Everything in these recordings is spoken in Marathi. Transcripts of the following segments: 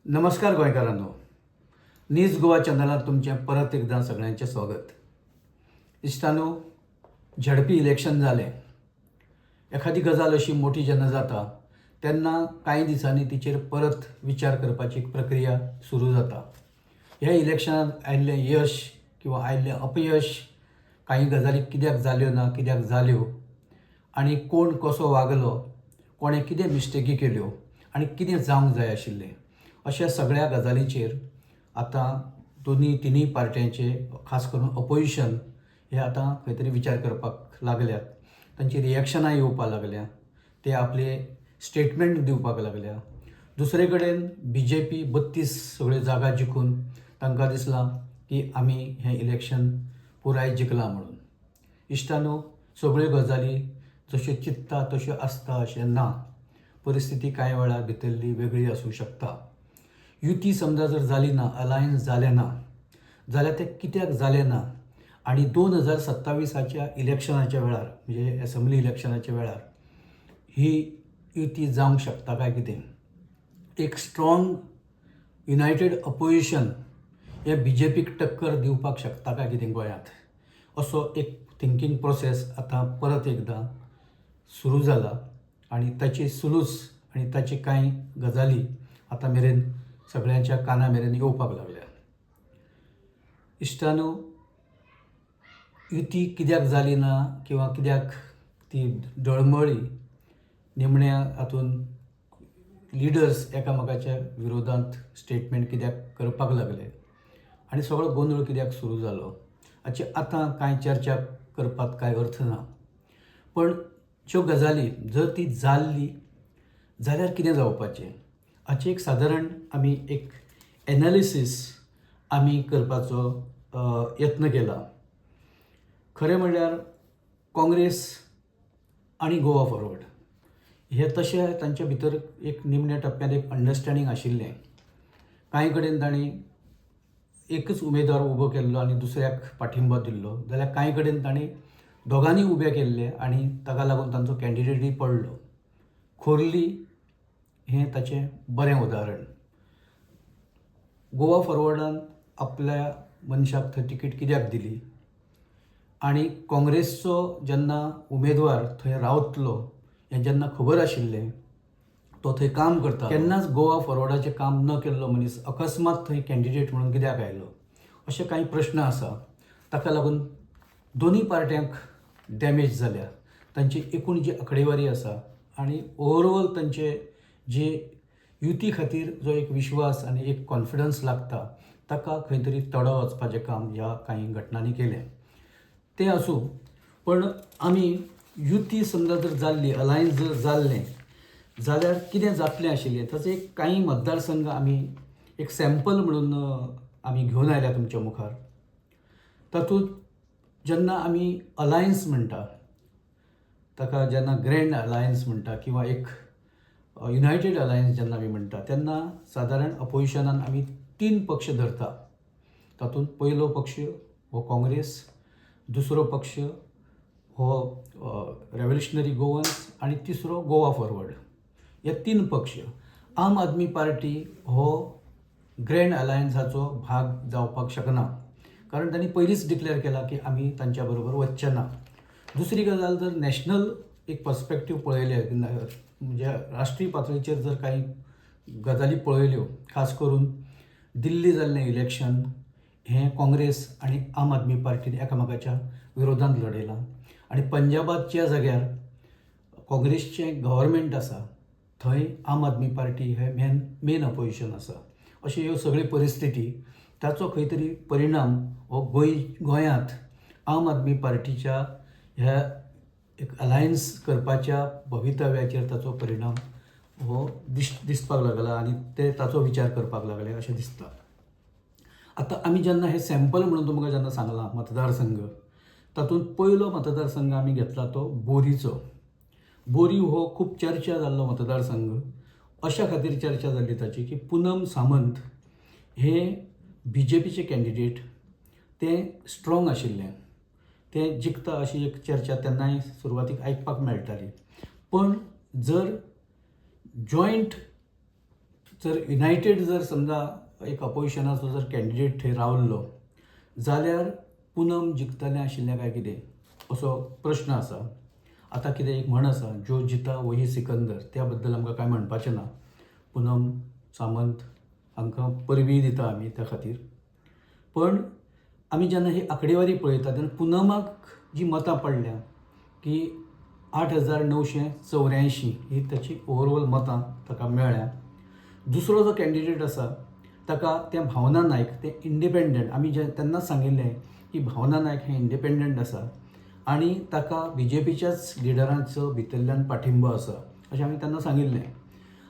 नमस्कार गोंयकारांनो. न्यूज गोवा चॅनलात तुमचें परत एकदां सगळ्यांचें स्वागत. इश्टानो, झडपी इलेक्शन जालें. एखादी गजाल अशी मोठी जेन्ना जाता तेन्ना कांय दिसांनी तिचेर परत विचार करपाची प्रक्रिया सुरू जाता. ह्या इलेक्शनात आयिल्लें यश किंवा आयिल्लें अपयश, कांय गजाली कित्याक जाल्यो ना, कित्याक जाल्यो, आनी कोण कसो वागलो, कोणें कितें मिस्टेकी केल्यो आनी कितें जावंक जाय आशिल्लें, अशा सगळ्या गजालींचेर आतां तिनूय पार्ट्यांचे, खास करून अपोजिशन हे आतां खंय तरी विचार करपाक लागल्यात. तांची रिएक्शनां येवपाक लागल्या, ते आपले स्टेटमेंट दिवपाक लागल्या. दुसरे कडेन BJP 32 सगळ्यो जागा जिखून तांकां दिसलां की आमी हें इलेक्शन पुराय जिखलां म्हणून. इश्टानो, सगळ्यो गजाली जश्यो चिंतता तश्यो आसता अशें ना. परिस्थिती कांय वेळार भितरली वेगळी आसूं शकता. युती समजा जर जाली ना, अलायन्स जालें ना, जाल्यार तें कित्याक जालें ना आनी 2027च्या इलेक्शनाच्या वेळार, म्हणजे असेंब्ली इलेक्शनाच्या वेळार ही युती जावंक शकता काय कितें. एक स्ट्रॉंग युनायटेड अपोजिशन हे BJPक टक्कर दिवपाक शकता काय कितें गोंयांत, असो एक थिंकींग प्रोसेस आतां परत एकदां सुरू जाला आनी ताची सुलूस आनी ताची कांय गजाली आतां मेरेन सगळ्यांच्या काना मेरेन येवपाक लागल्या. इश्टानो, युती कित्याक जाली ना किंवा कित्याक ती डळमळी, निमण्या हातून लिडर्स एकामेकाच्या विरोधांत स्टेटमेंट कित्याक करपाक लागले आनी सगळो गोंधळ कित्याक सुरू जालो, हाची आतां कांय चर्चा करपाक कांय अर्थ ना. पण ज्यो गजाली जर ती जाल्ली जाल्यार कितें जावपाचें हाचें एक सादारण आमी एक एनालिसीस आमी करपाचो यत्न केला. खरें म्हणल्यार काँग्रेस आनी गोवा फॉरवर्ड हे तशें तांच्या भितर एक निमण्या टप्प्यार एक अंडरस्टँडींग आशिल्लें. कांय कडेन तांणी एकच उमेदवार उबो केल्लो आनी दुसऱ्याक पाठिंबो दिल्लो, जाल्यार कांय कडेन तांणी दोगांनी उबे केल्ले आनी ताका लागून तांचो कॅन्डिडेटूय पडलो. खोर्ली हें ताचें बरें उदाहरण. गोवा फॉरवर्डान आपल्या मनशाक थंय तिकीट कित्याक दिली आनी काँग्रेसचो जेन्ना उमेदवार थंय रावतलो हें जेन्ना खबर आशिल्लें, तो थंय काम करता, केन्नाच गोवा फॉरवर्डाचें काम न केल्लो मनीस अकस्मात थंय कॅन्डिडेट म्हणून कित्याक आयलो, अशे कांय प्रश्न आसा. ताका लागून दोनूय पार्ट्यांक डॅमेज जाल्या. तांची एकूण जी आंकडेवारी आसा आनी ओवरऑल तांचे जे युती खातीर जो एक विश्वास आनी एक कॉन्फिडन्स लागता ताका खंय तरी तडो वचपाचें काम ह्या कांय घटनांनी केलें. तें आसूं, पण आमी युती समजा जर जाल्ली, अलायन्स जर जाल्लें जाल्यार कितें जातलें आशिल्लें ताचो एक कांय मतदारसंघ आमी एक सॅम्पल म्हणून आमी घेवन आयल्या तुमच्या मुखार. तातूंत जेन्ना आमी अलायन्स म्हणटा, ताका जेन्ना ग्रँड अलायन्स म्हणटा किंवा एक युनायटेड अलायन्स जेन्ना आमी म्हणटा, तेन्ना सादारण अपोजिशनान आमी 3 पक्ष धरता. तातूंत पयलो पक्ष हो काँग्रेस, दुसरो पक्ष हो रेव्होल्युशनरी गोवन्स आनी तिसरो गोवा फॉरवर्ड. हे 3 पक्ष. आम आदमी पार्टी हो ग्रँड अलायन्साचो भाग जावपाक शकना, कारण तांणी पयलींच डिक्लेअर केला की आमी तांच्या बरोबर वचचे ना. दुसरी गजाल, जर नॅशनल एक पर्स्पेक्टीव पळयले, म्हणजे राष्ट्रीय पातळीचेर जर कांय गजाली पळयल्यो, खास करून दिल्ली जाल्लें इलेक्शन हें काँग्रेस आनी आम आदमी पार्टीन एकामेकाच्या विरोधांत लडयलां आनी पंजाबात ज्या जाग्यार काँग्रेसचें गव्हर्मेंट आसा थंय आम आदमी पार्टी हे मेन अपोजिशन आसा. अशी ह्यो सगळी परिस्थिती, ताचो खंय तरी परिणाम हो गोंयांत आम आदमी पार्टीच्या ह्या एक अलायन्स करपाच्या भवितव्याचेर ताचो परिणाम हो दिसपाक लागला आनी ते ताचो विचार करपाक लागले अशें दिसता. आतां आमी जेन्ना हे सॅम्पल म्हणून तुमकां जेन्ना सांगलां मतदारसंघ, तातूंत पयलो मतदारसंघ आमी घेतला तो बोरीचो. बोरी हो खूब चर्चा जाल्लो मतदारसंघ. अशा खातीर चर्चा जाल्ली ताची की पूनम सामंत हे BJPचे कॅन्डिडेट, ते स्ट्रॉंग आशिल्लें, ते जिखता अशी एक चर्चा तेन्नाय सुरवातीक आयकपाक मेळटाली. पण जर जॉयंट जर युनायटेड जर समजा एक अपोजिशनाचो जर कॅन्डिडेट थंय रावल्लो जाल्यार पूनम जिखतलें आशिल्लें काय कितें असो प्रश्न आसा. आतां कितें एक म्हण आसा, जो जिता वही सिकंदर, त्या बद्दल आमकां कांय म्हणपाचें ना. पूनम सामंत हांकां परबी दिता आमी त्या खातीर. पण आमी जेन्ना ही आंकडेवारी पळयता तेन्ना पूनमाक जी मतां पडल्या की 8,984 ही ताची ओवरऑल मतां ताका मेळ्ळ्या. दुसरो जो कॅन्डिडेट आसा ताका तें भावना नायक, तें इंडिपेंडंट. आमी जे तेन्नाच सांगिल्लें की भावना नायक हें इंडिपेंडंट आसा आनी ताका BJPच्याच लिडरांचो भितरल्यान पाठिंबो आसा अशें आमी तेन्ना सांगिल्लें.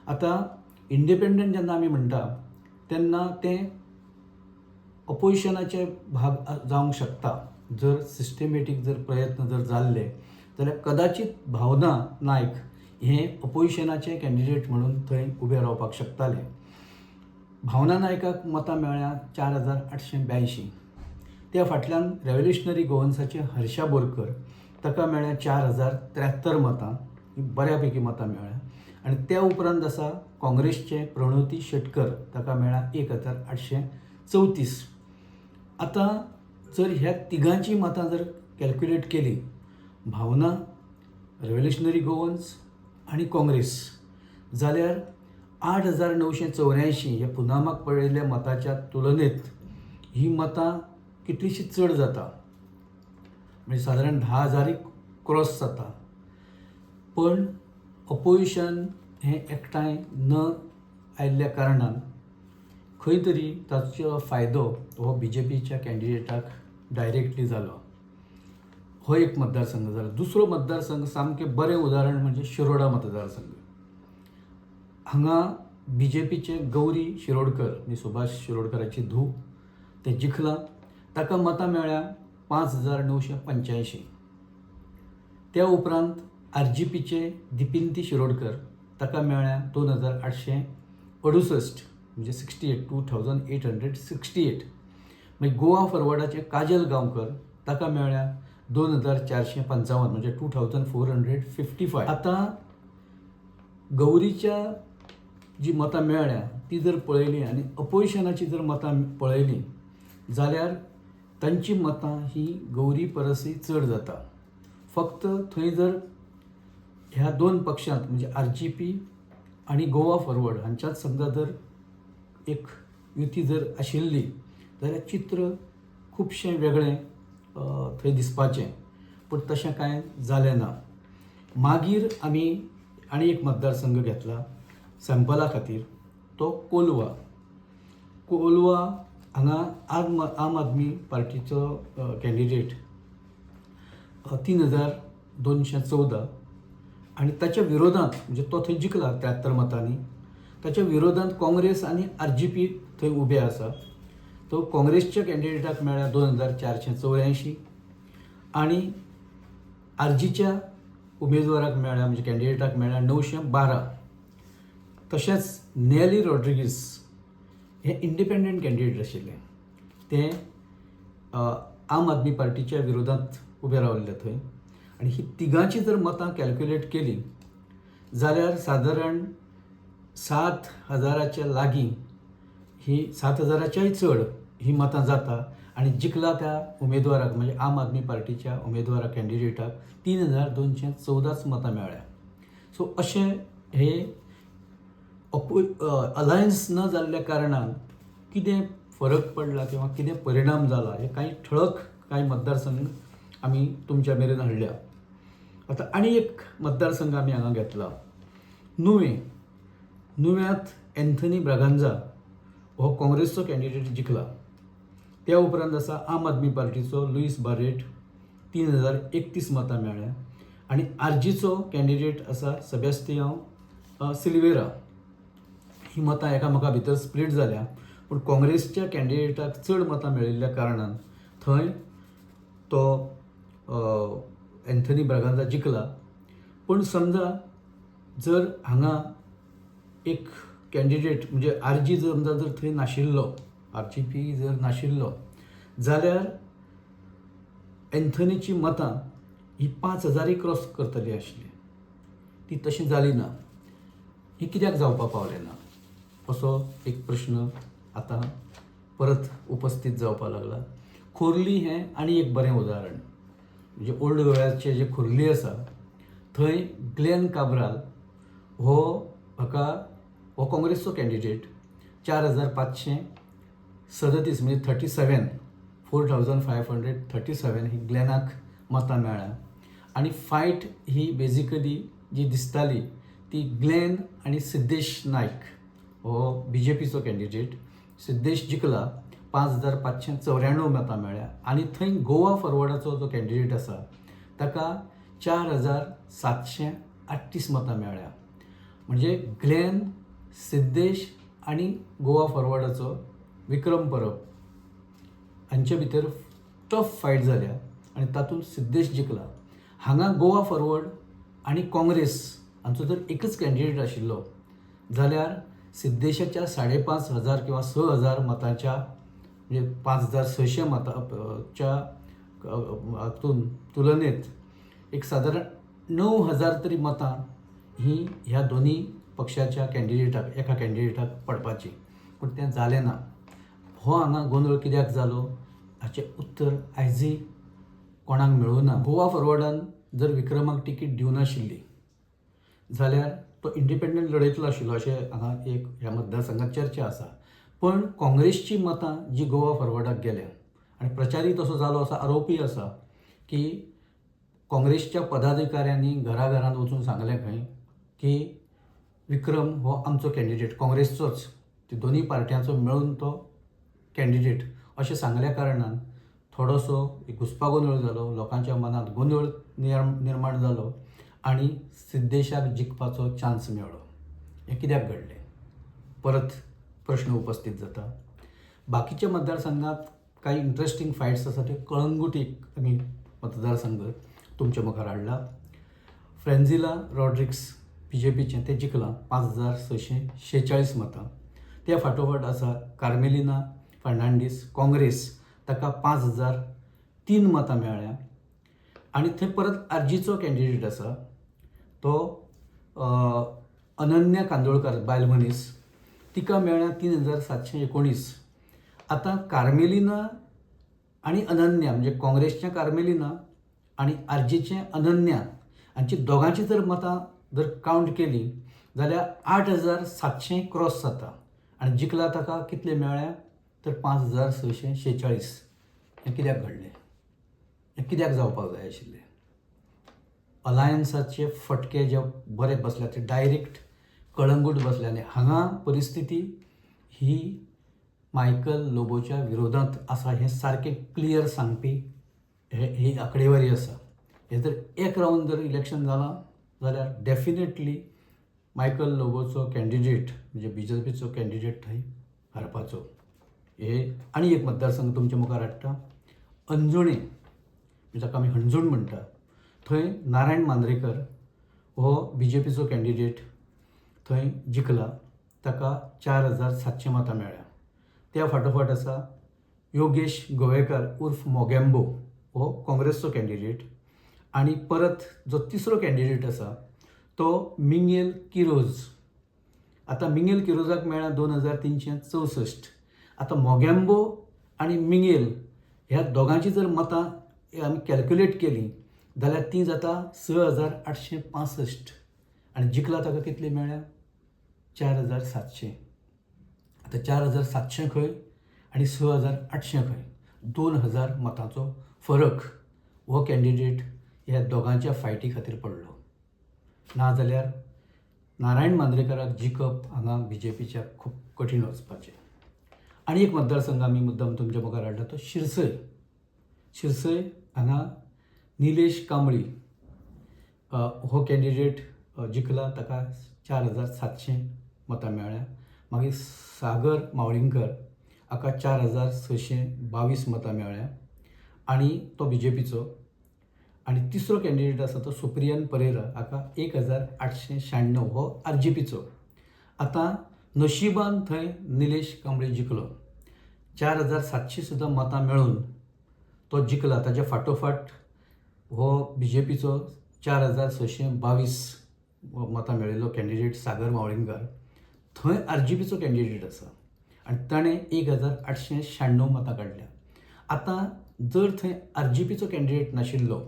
आतां इंडिपेंडंट जेन्ना आमी म्हणटा तेन्ना तें अपोजिशनाचे भाग जावंक शकता. जर सिस्टमॅटीक जर प्रयत्न जर जाल्ले जाल्यार कदाचित भावना नायक हे अपोजिशनाचे कॅन्डिडेट म्हणून थंय उबे रावपाक शकताले. भावना नायकाक मतां मेळ्ळ्या 4,882. त्या फाटल्यान रेव्होल्युशनरी गोवन्साचे हर्षा बोरकर ताका मेळ्ळ्या 4,073 मतां. ही बऱ्यापैकी मतां मेळ्ळ्या. आनी त्या उपरांत आसा काँग्रेसचे प्रणोती शेटकर, ताका मेळ्ळ्या 1,834. आतां जर ह्या तिगांची मतां जर कॅल्क्युलेट केली, भावना, रेव्होल्युशनरी गोवन्स आनी काँग्रेस, जाल्यार 8,984 हे पुनामाक पडलेल्या मताच्या तुलनेत ही मतां कितलीशीं चड जाता. म्हणजे सादारण 10,000 क्रॉस जाता. पण अपोजिशन हें एकठांय न आयिल्ल्या कारणान खंय तरी ताचो फायदो हो BJPच्या कॅन्डिडेटाक डायरेक्टली जालो. हो एक मतदारसंघ जालो. दुसरो मतदारसंघ सामकें बरें उदाहरण म्हणजे शिरोडा मतदारसंघ. हांगा BJPचे गौरी शिरोडकर म्हणजे सुभाष शिरोडकराची धूव ते जिखला. ताका मतां मेळ्ळ्या 5,985. त्या उपरांत RGPचे दिपिंती शिरोडकर ताका मेळ्ळ्या 2,868 म्हणजे 2,868. मागीर गोवा फॉरवर्डाचे काजल गांवकर ताका मेळ्ळ्या 2,455 म्हणजे 2,455. आतां गौरीच्या जी मतां मेळ्ळ्या ती जर पळयली आनी अपोजिशनाची जर मतां पळयली जाल्यार तांची मतां ही गौरी परसय चड जाता. फक्त थंय जर ह्या दोन पक्षांत म्हणजे RGP आनी गोवा फॉरवर्ड हांच्यात समजा जर एक युती जर आशिल्ली जाल्यार चित्र खुबशें वेगळें थंय दिसपाचें. पूण तशें कांय जालें ना. मागीर आमी आनी एक मतदारसंघ घेतला सॅम्पला खातीर, तो कोलवा. कोलवा हांगा आम आदमी पार्टीचो कॅन्डिडेट 3,214 आनी ताच्या विरोधांत म्हणजे तो थंय जिखला 73 मतांनी. ताच्या विरोधांत काँग्रेस आनी RGP थंय उबे आसा. तो काँग्रेसच्या कॅन्डिडेटाक मेळ्ळ्या 2,484 आनी RGच्या उमेदवाराक मेळ्ळ्या म्हणजे कॅन्डिडेटाक मेळ्ळ्या 912. तशेंच नेली रॉड्रिगीस हे इंडिपेंडंट कॅन्डिडेट आशिल्ले. ते आम आदमी पार्टीच्या विरोधांत उबे रावल्ले थंय. आनी ही तिगांची जर मतां कॅल्क्युलेट केली जाल्यार सादारण 7,000च्या लागीं ही 7,000च्याय चड ही मतां जाता. आनी जिखला त्या उमेदवाराक म्हणजे आम आदमी पार्टीच्या उमेदवाराक कॅन्डिडेटाक 3,214 मतां मेळ्ळ्या. सो अशें हे अलायन्स न जाल्ल्या कारणान कितें फरक पडला किंवा कितें परिणाम जाला हे कांय ठळक कांय मतदारसंघ आमी तुमच्या मेरेन हाडल्या. आतां आनी एक मतदारसंघ आमी हांगा घेतला नुवें. नुव्यांत एन्थनी ब्रागांझा हो काँग्रेसचो कॅन्डिडेट जिखला. त्या उपरांत आसा आम आदमी पार्टीचो लुईस बारेट 3,031 मतां मेळ्ळ्या. आनी RGचो कॅन्डिडेट आसा सेबॅस्तियांव सिल्वेरा. ही मतां एकामेका भितर स्प्लीट जाल्या. पूण काँग्रेसच्या कॅन्डिडेटाक चड मतां मेळिल्ल्या कारणान थंय तो एन्थनी ब्रागांझा जिखला. पूण समजा जर हांगा एक कॅन्डिडेट म्हणजे RG समजा जर थंय नाशिल्लो, RGP जर नाशिल्लो जाल्यार एन्थनीची मतां ही 5,000 क्रॉस करतली आशिल्ली. ती तशी जाली ना. ही कित्याक जावपाक पावलें ना? असो एक प्रश्न आता परत उपस्थित जावपाक लागला. खोर्ली हें आनी एक बरें उदाहरण. म्हणजे ओल्ड गोव्याचे जे खोर्ली आसा थंय ग्लेन काब्राल हो काँग्रेसचो कॅन्डिडेट 4,537 म्हणजे 4,537 ही ग्लेनाक मतां मेळ्ळ्या. आनी फायट ही बेजिकली जी दिसताली ती ग्लेन आनी सिद्धेश नायक हो BJPचो कॅन्डिडेट. सिद्धेश जिखला 5,594 मतां मेळ्ळ्या. आनी थंय गोवा फॉरवर्डाचो जो कॅन्डिडेट आसा ताका 4,738 मतां मेळ्ळ्या. म्हणजे ग्लेन, सिद्धेश आनी गोवा फॉरवर्डाचो विक्रम परब हांचे भितर टफ फायट जाल्या आनी तातूंत सिद्धेश जिखला. हांगा गोवा फॉरवर्ड आनी काँग्रेस हांचो जर एकच कॅन्डिडेट आशिल्लो जाल्यार सिद्धेशाच्या 5,500 किंवा 6,000 मतांच्या म्हणजे 5,600 मतांच्या हातून तुलनेत एक सादारण 9,000 तरी मतां ही ह्या दोनी पक्षाच्या एका कॅन्डिडेटाक पडपाची. पूण तें जालें ना. हो हांगा गोंधळ कित्याक जालो हाचें उत्तर आयजय कोणाक मेळूं ना. गोवा फॉरवर्डान जर विक्रमाक तिकीट दिवनाशिल्ली जाल्यार तो इंडिपेंडंट लढयतलो आशिल्लो अशें हांगा एक ह्या मतदारसंघात चर्चा आसा. पण काँग्रेसची मतां जी गोवा फॉरवर्डाक गेल्या आनी प्रचारूय तसो जालो असा आरोपूय आसा की काँग्रेसच्या पदाधिकाऱ्यांनी घराघरांत वचून सांगलें खंय की विक्रम हो आमचो कॅन्डिडेट काँग्रेसचोच, ती दोनी पार्ट्यांचो मेळून तो कॅन्डिडेट अशें सांगल्या कारणान थोडोसो घुसपागोंदळ जालो, लोकांच्या मनांत गोंधळ निर्माण जालो आनी सिद्धेशाक जिखपाचो चान्स मेळ्ळो. हें कित्याक घडलें? परत प्रश्न उपस्थित जाता. बाकीच्या मतदारसंघात काही इंट्रस्टिंग फायट्स आसा ते कळंगूट एक आमी मतदारसंघ तुमच्या मुखार हाडला. फ्रेंझिला रॉड्रिक्स BJPचें तें जिखलां 5,646 मतां. त्या फाटोफाट आसा कार्मेलिना फर्नांडीस काँग्रेस, ताका 5,003 मतां मेळ्ळ्या. आनी थंय परत आरजीचो कॅन्डिडेट आसा तो अनन्या कांदोळकार बायल मनीस, तिका मेळ्ळ्या 3,719. आतां कार्मेलिना आनी अनन्या म्हणजे काँग्रेसचें कार्मेलिना आनी आरजीचें अनन्या हांची दोगांची जर मतां जर कावंट केली जाल्यार 8,700 क्रॉस जाता. आनी जिखला ताका कितले मेळ्ळ्या तर 5,646. हें कित्याक घडलें? हें कित्याक जावपाक जाय आशिल्लें? अलायन्साचे फटके जे बरे बसल्या ते डायरेक्ट कळंगूट बसले आनी हांगा परिस्थिती ही मायकल लोबोच्या विरोधांत आसा हें सारकें क्लियर सांगपी ही आंकडेवारी आसा. हे जर एक रावंड जर इलेक्शन जालां जाल्यार डेफिनेटली मायकल लोबोचो कॅन्डिडेट म्हणजे BJPचो कॅन्डिडेट थंय हारपाचो. हे आनी एक मतदारसंघ तुमच्या मुखार हाडटा. अंजुणे जाका आमी हणजूण म्हणटा, थंय नारायण मांद्रेकर हो BJPचो कॅन्डिडेट थंय जिखला. ताका 4,700 मतां मेळ्ळ्या. त्या फाटोफाट आसा योगेश गोवेकर उर्फ मोगेंबो हो काँग्रेसचो कॅन्डिडेट. आनी परत जो तिसरो कॅन्डिडेट आसा तो मिंगेल किरोज. आतां मिंगेल किरोजाक मेळ्ळ्या 2,364. आतां मोगेंबो आनी मिंगेल ह्या दोगांची जर मतां आमी कॅल्क्युलेट केली जाल्यार ती जाता 6,865. आनी जिखला ताका कितली मेळ्ळ्या 4,700. आतां 4,700 खंय आनी 6,800 खंय, 2,000 मतांचो फरक हो कॅन्डिडेट ह्या दोगांच्या फायटी खातीर पडलो. नाजाल्यार नारायण मांद्रेकराक जिखप हांगा BJPच्या खूब कठीण वचपाचें. आनी एक मतदारसंघ आमी मुद्दम तुमच्या मुखार हाडला तो शिरसय. शिरसय हांगा निलेश कांबळी हो कॅन्डिडेट जिखला. ताका 4,700 मतां मेळ्ळ्या. मागीर सागर मावळींकर हाका 4,622 मतां मेळ्ळ्या आनी तो BJPचो. आनी तिसरो कॅन्डिडेट आसा तो सुप्रियन परेरा हाका 1,896 हो RJPचो. आतां नशिबान थंय निलेश कांबळी जिखलो. 4,700 सुद्दां मतां मेळून तो जिखला. ताच्या फाटोफाट हो BJPचो 4,622 मतां मेळिल्लो कॅन्डिडेट सागर मावळींकर थंय RGPचो कॅन्डिडेट आसा आनी ताणें 1896 मतां काडल्या. आतां जर थंय RGPचो कॅन्डिडेट नाशिल्लो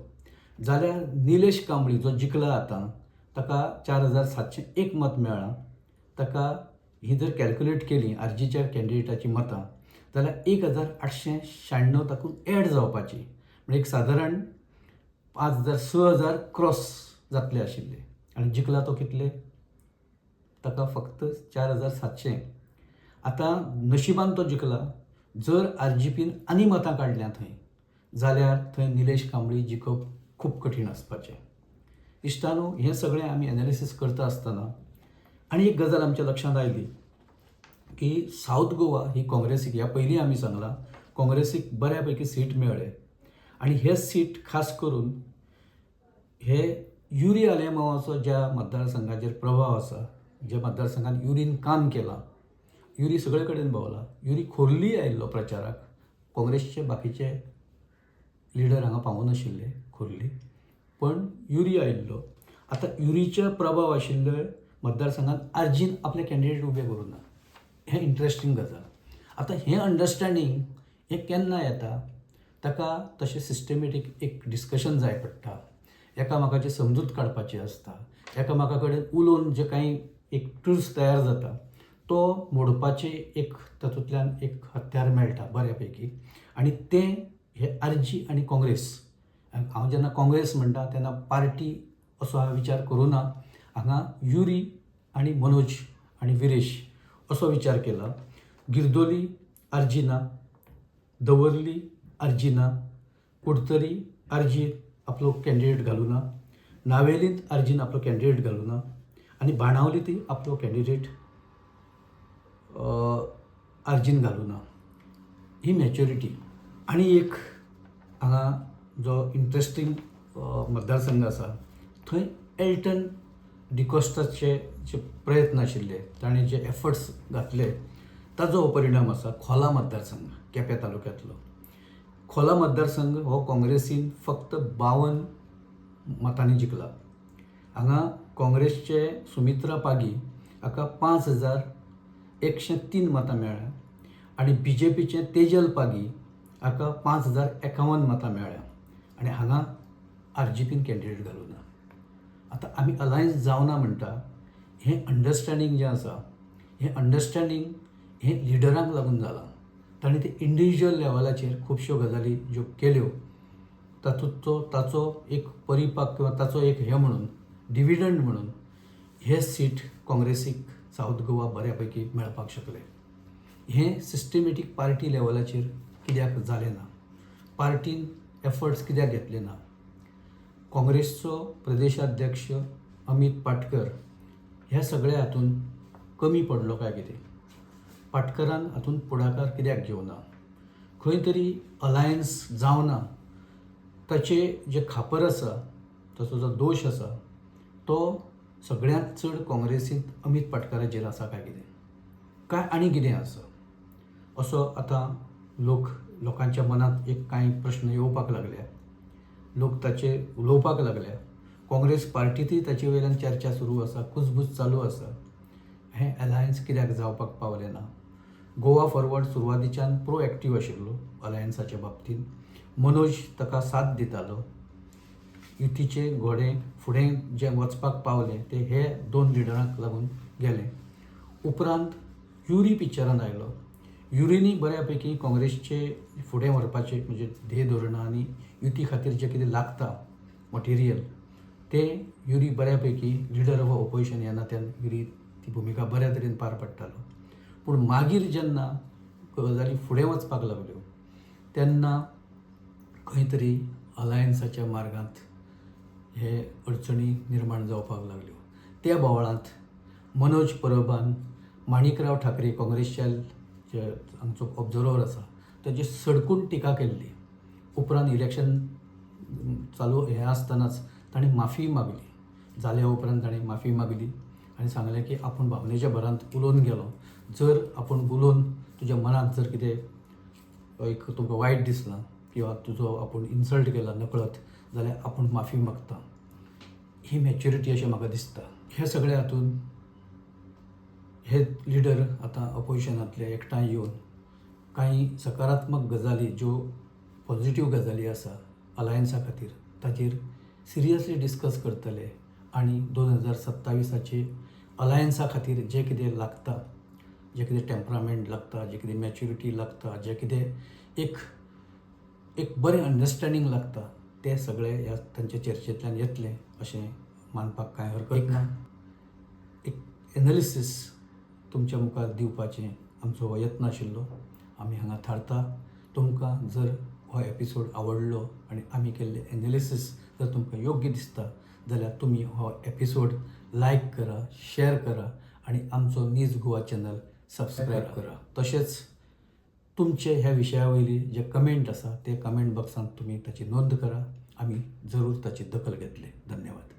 जाल्यार निलेश कांबळी जो जिखला आतां ताका 4701 मत मेळ्ळां. ताका ही जर कॅल्क्युलेट केली RGच्या कॅन्डिडेटाची मतां जाल्यार 1896 तातूंत एड जावपाची, म्हणजे एक सादारण 6000 क्रॉस जातले आशिल्ले. आनी जिखला तो कितले? ताका फक्त 4700. आतां नशिबान तो जिखला. जर RGPन आनी मतां काडल्यां थंय जाल्यार थंय निलेश कांबळी जिखप खूब कठीण आसपाचें. इश्टानो, हें सगळें आमी एनालिसीस करता आसतना आनी एक गजाल आमच्या लक्षांत आयली की सावथ गोवा ही काँग्रेसीक, ह्या पयलीं आमी सांगलां, काँग्रेसीक बऱ्या पैकी सीट मेळ्ळे. आनी हे सीट खास करून हे युरी आलेमांवाचो ज्या मतदारसंघाचेर प्रभाव आसा, ज्या मतदारसंघात युरीन काम केलां, युरी सगळे कडेन भोंवला. युरी खोर्ली आयिल्लो प्रचाराक. काँग्रेसचे बाकीचे लिडर हांगा पावनाशिल्ले खोर्ली, पण युरी आयिल्लो. आतां युरीचे प्रभाव आशिल्ल्या मतदारसंघात RGन आपले कॅन्डिडेट उबे करूं ना. हें इंट्रस्टींग गजाल. आतां हें अंडरस्टँडींग हें केन्ना येता? ताका तशें सिस्टमॅटीक एक डिस्कशन जाय पडटा, एकामेकाची समजूत काडपाची आसता, एकामेका कडेन उलोवन जे कांय एक ट्रुथ तयार जाता तो मोडपाचे एक तातूंतल्यान एक हत्यार मेळटा बऱ्या पैकी. आनी तें हे RG आनी काँग्रेस, हांव जेन्ना काँग्रेस म्हणटा तेन्ना पार्टी असो हांवें विचार करूं ना. हांगा युरी आनी मनोज आनी विरेश असो विचार केला. गिरदोली RG ना, दवर्ली RG ना, कुडतरी RG आपलो कॅन्डिडेट घालूं ना, नावेलींत RGन आपलो कॅन्डिडेट घालूं ना, आनी बाणावलींतय आपलो कॅन्डिडेट RGन घालूं ना. ही मॅच्युरिटी. आनी एक हांगा जो इंट्रस्टींग मतदारसंघ आसा थंय एल्टन डिकॉस्टाचे जे प्रयत्न आशिल्ले, ताणें जे एफर्ट्स घातले, ताजो हो परिणाम आसा. खोला मतदारसंघ केपें तालुक्यांतलो खोला मतदारसंघ हो काँग्रेसीन फक्त 52 मतांनी जिखला. हांगा काँग्रेसचे सुमित्रा पागी हाका 5103 मतां मेळ्ळ्या आनी BJPचे तेजल पागी हाका 5051 मतां मेळ्ळ्या. आनी हांगा RGPन कॅन्डिडेट घालूं ना. आतां आमी अलायन्स जावना म्हणटा, हें अंडरस्टँडींग जें आसा, हें अंडरस्टँडींग हें लिडरांक लागून जालां. ताणें ते इंडिविज्युअल लेवलाचेर खुबश्यो गजाली ज्यो केल्यो तातूंतचो ताचो एक परिपाक किंवा ताचो एक हें म्हणून डिविडंड म्हणून हे सीट काँग्रेसीक सावथ गोवा बऱ्या पैकी मेळपाक शकले. हें सिस्टमॅटीक पार्टी लेवलाचेर कित्याक जालें ना? पार्टीन एफर्ट्स कित्याक घेतले ना? काँग्रेसचो प्रदेशाध्यक्ष अमित पाटकर ह्या सगळ्या हातूंत कमी पडलो काय कितें? पाटकरान हातूंत पुढाकार कित्याक घेवना? खंय तरी अलायन्स जावना ताचे जे खापर आसा, ताचो जो दोश आसा, तो सगळ्यांत चड काँग्रेसींत अमित पाटकराचेर आसा काय कितें? काय आनी कितें आसा? असो आतां लोकांच्या मनांत एक कांय प्रश्न येवपाक लागल्या. लोक ताचेर उलोवपाक लागल्या. काँग्रेस पार्टींतय ताचे वयल्यान चर्चा सुरू आसा, कुजबूज चालू आसा. हें अलायन्स कित्याक जावपाक पावलें ना? गोवा फॉरवर्ड सुरवातीच्यान प्रोएक्टीव आशिल्लो अलायन्साच्या बाबतींत. मनोज ताका साथ दितालो. युतीचे घोडे फुडें जें वचपाक पावलें तें हे 2 लिडरांक लागून गेलें. उपरांत युरी पिक्चरान आयलो. युरीनी बऱ्या पैकी काँग्रेसचे फुडें व्हरपाचे म्हणजे ध्येय धोरणां आनी युती खातीर जें कितें लागता मटिरियल तें युरी बऱ्या पैकी लिडर ऑफ ऑपोजिशन ह्या नात्यान युरी ती भुमिका बऱ्या तरेन पार पडटालो. पूण मागीर जेन्ना गजाली फुडें वचपाक लागल्यो तेन्ना खंय तरी अलायन्साच्या मार्गांत हे अडचणी निर्माण जावपाक लागल्यो. त्या बोवाळांत मनोज परबान माणिकराव ठाकरे काँग्रेसच्या जे आमचो ऑब्झर्वर आसा ताजे सडकून टिका केल्ली. उपरांत इलेक्शन चालू हें आसतनाच ताणें माफी मागली. जाल्या उपरांत ताणें माफी मागली आनी सांगलें की आपूण भावनेच्या भरांत उलोवन गेलो. जर आपूण उलोवन तुज्या मनांत जर कितें एक तुका वायट दिसलां किंवा तुजो आपूण इन्सल्ट केला नकळत जाल्यार आपूण माफी मागता. ही मॅच्युरिटी अशें म्हाका दिसता. हे सगळ्या हातूंत हे लिडर आतां अपोजिशनांतले एकठांय येवन कांय सकारात्मक गजाली ज्यो पॉझिटिव्ह गजाली आसा अलायन्सा खातीर ताचेर सिरियसली डिस्कस करतले आनी 2027 अलायन्सा खातीर जें कितें लागता, जें कितें टेम्परामेंट लागता, जें कितें मॅच्युरिटी लागता, जें कितें एक बरें अंडरस्टँडींग लागता, तें सगळें ह्या तांच्या चर्चेंतल्यान येतलें अशें मानपाक कांय हरकत ना. एक एनालिसीस तुमच्या मुखार दिवपाचें आमचो हो यत्न आशिल्लो. आमी हांगा थारता. तुमकां जर हो एपिसोड आवडलो आनी आमी केल्लें एनालिसीस जर तुमकां योग्य दिसता जाल्यार तुमी हो एपिसोड लायक करा, शेअर करा आनी आमचो न्यूज गोवा चॅनल सबस्क्रायब करा. तशेंच तुमचे ह्या विशया वयली जे कमेंट आसा ते कमेंट बॉक्सांत तुमी ताची नोंद करा. आमी जरूर ताची दखल घेतले. धन्यवाद.